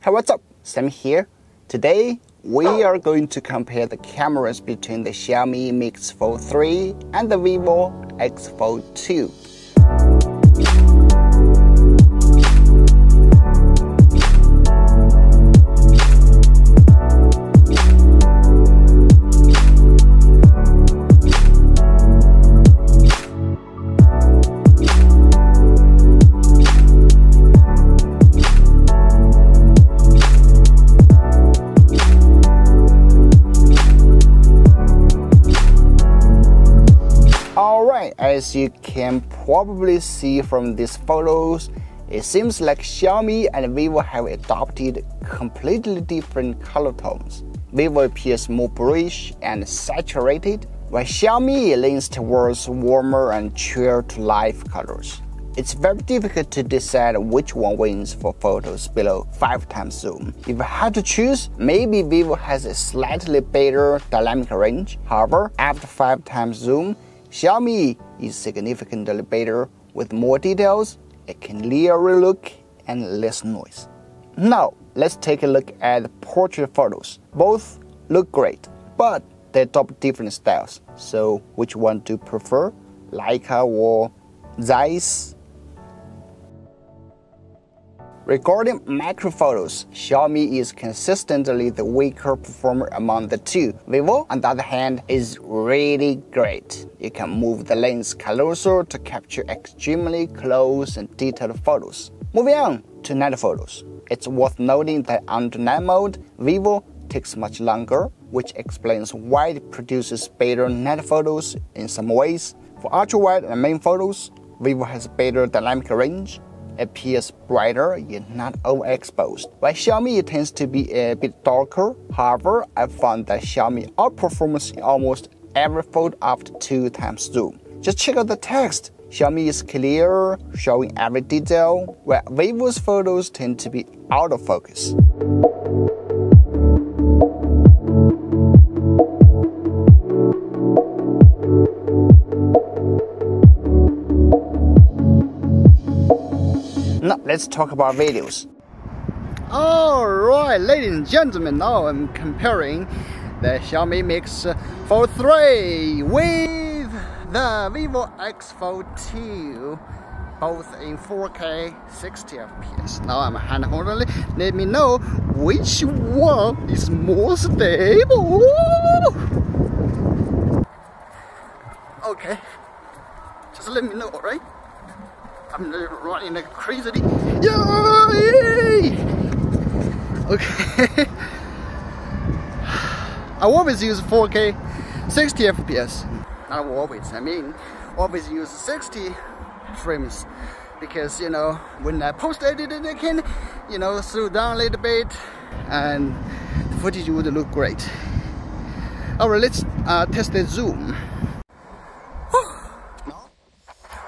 Hey, what's up? Sami here. Today, we are going to compare the cameras between the Xiaomi Mix Fold 3 and the Vivo X Fold 2. Alright, as you can probably see from these photos, it seems like Xiaomi and Vivo have adopted completely different color tones. Vivo appears more bluish and saturated, while Xiaomi leans towards warmer and true-to-life colors. It's very difficult to decide which one wins for photos below 5x zoom. If I had to choose, maybe Vivo has a slightly better dynamic range. However, after 5x zoom, Xiaomi is significantly better with more details, a clearer look, and less noise. Now, let's take a look at the portrait photos. Both look great, but they adopt different styles. So, which one do you prefer? Leica or Zeiss? Regarding macro photos, Xiaomi is consistently the weaker performer among the two. Vivo, on the other hand, is really great. You can move the lens closer to capture extremely close and detailed photos. Moving on to night photos. It's worth noting that under night mode, Vivo takes much longer, which explains why it produces better night photos in some ways. For ultra-wide and main photos, Vivo has better dynamic range, appears brighter yet not overexposed, while Xiaomi tends to be a bit darker. However, I found that Xiaomi outperforms in almost every photo after 2x zoom. Just check out the text. Xiaomi is clearer, showing every detail, while Vivo's photos tend to be out of focus. Now, let's talk about videos. Alright, ladies and gentlemen, now I'm comparing the Xiaomi Mix Fold 3 with the Vivo X Fold 2, both in 4K 60 FPS. Now I'm hand holding. Let me know which one is more stable. Okay, just let me know, alright? I'm running like crazy. Yay! Okay. I always use 4K 60 FPS. Not always, I mean, always use 60 frames. Because, you know, when I post edit it, I can, you know, slow down a little bit and the footage would look great. Alright, let's test the zoom.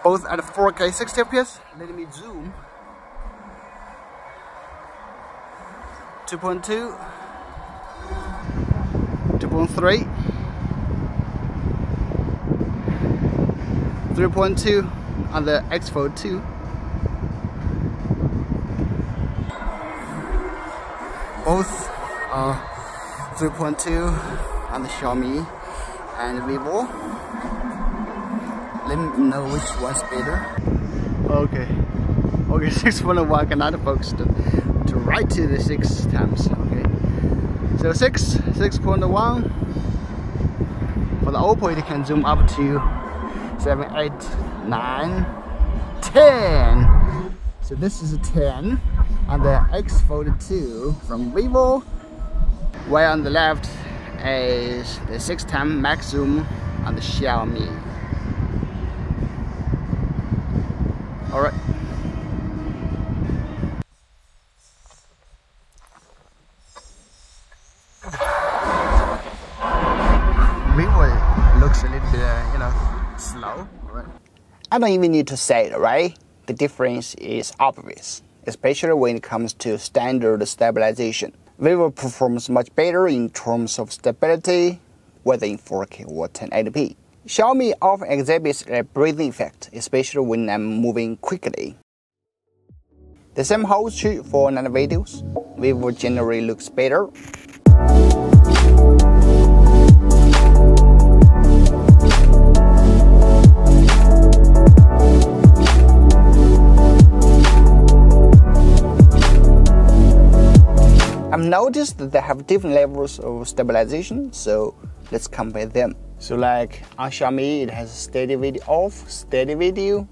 Both at 4K 60 FPS. Let me zoom. 2.2, 2.3, 3.2 on the X Fold 2. Both are 3.2 on the Xiaomi and Vivo. Let me know which one's better. Okay, 6.1 cannot focus to right to the 6x. Okay, so 6.1 for the Oppo. It can zoom up to 7, 8, 9, 10. So this is a 10 on the X Fold 2 from Vivo. While on the left is the 6x max zoom on the Xiaomi. Alright. Vivo looks a little bit, slow. Right? I don't even need to say it, right? The difference is obvious, especially when it comes to standard stabilization. Vivo performs much better in terms of stability, whether in 4K or 1080p. Xiaomi often exhibits a breathing effect, especially when I'm moving quickly. The same holds true for another videos. Vivo generally looks better. I've noticed that they have different levels of stabilization, so let's compare them. So like on Xiaomi, it has steady video off, steady video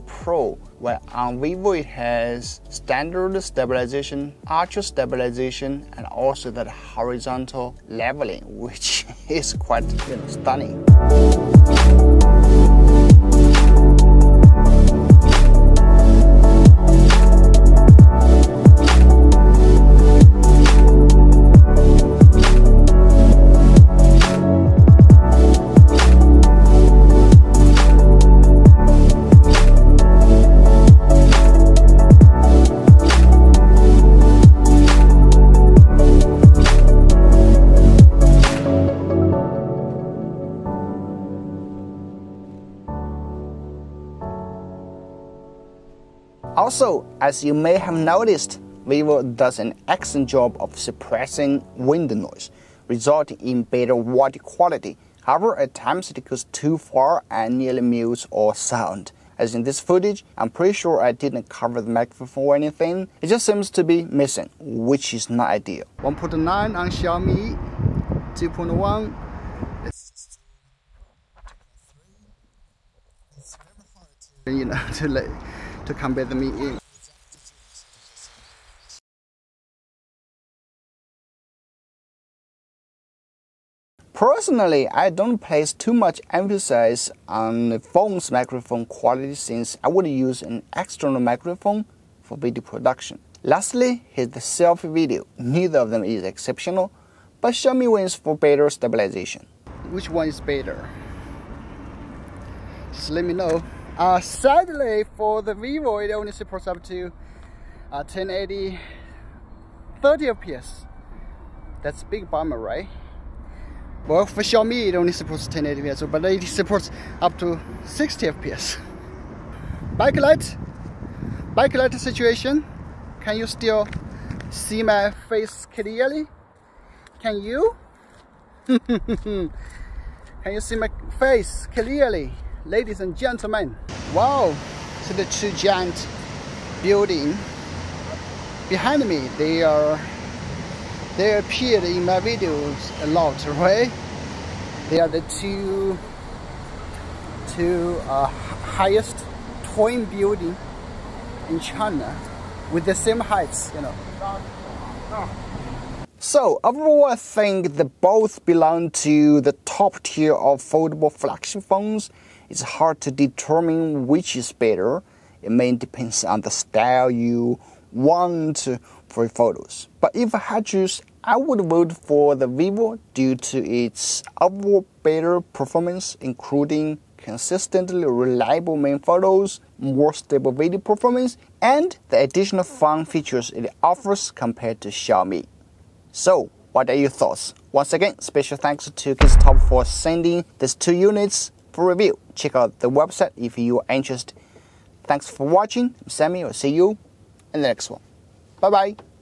pro, while on Vivo it has standard stabilization, ultra stabilization, and also that horizontal leveling, which is quite stunning. Also, as you may have noticed, Vivo does an excellent job of suppressing wind noise, resulting in better audio quality. However, at times it goes too far and nearly mutes all sound. As in this footage, I'm pretty sure I didn't cover the microphone or anything. It just seems to be missing, which is not ideal. 1.9 on Xiaomi, 2.1. It's very hard to compare them in. Personally, I don't place too much emphasis on the phone's microphone quality since I would use an external microphone for video production. Lastly, here's the selfie video. Neither of them is exceptional, but Xiaomi wins for better stabilization. Which one is better? Just let me know. Sadly, for the Vivo, it only supports up to 1080 30 fps. That's a big bummer, right? Well, for Xiaomi, it only supports 1080 fps, but it supports up to 60 fps. Backlight situation. Can you still see my face clearly? Can you? Can you see my face clearly? Ladies and gentlemen, wow, so the two giant building behind me, they appeared in my videos a lot, right? They are the two highest twin building in China with the same heights, So overall, I think they both belong to the top tier of foldable flagship phones. It's hard to determine which is better. It may depend on the style you want for photos. But if I had to choose, I would vote for the Vivo due to its overall better performance, including consistently reliable main photos, more stable video performance, and the additional fun features it offers compared to Xiaomi. So, what are your thoughts? Once again, special thanks to KidsTop for sending these two units for review. Check out the website if you are interested. Thanks for watching. I'm Sami. I'll see you in the next one. Bye bye.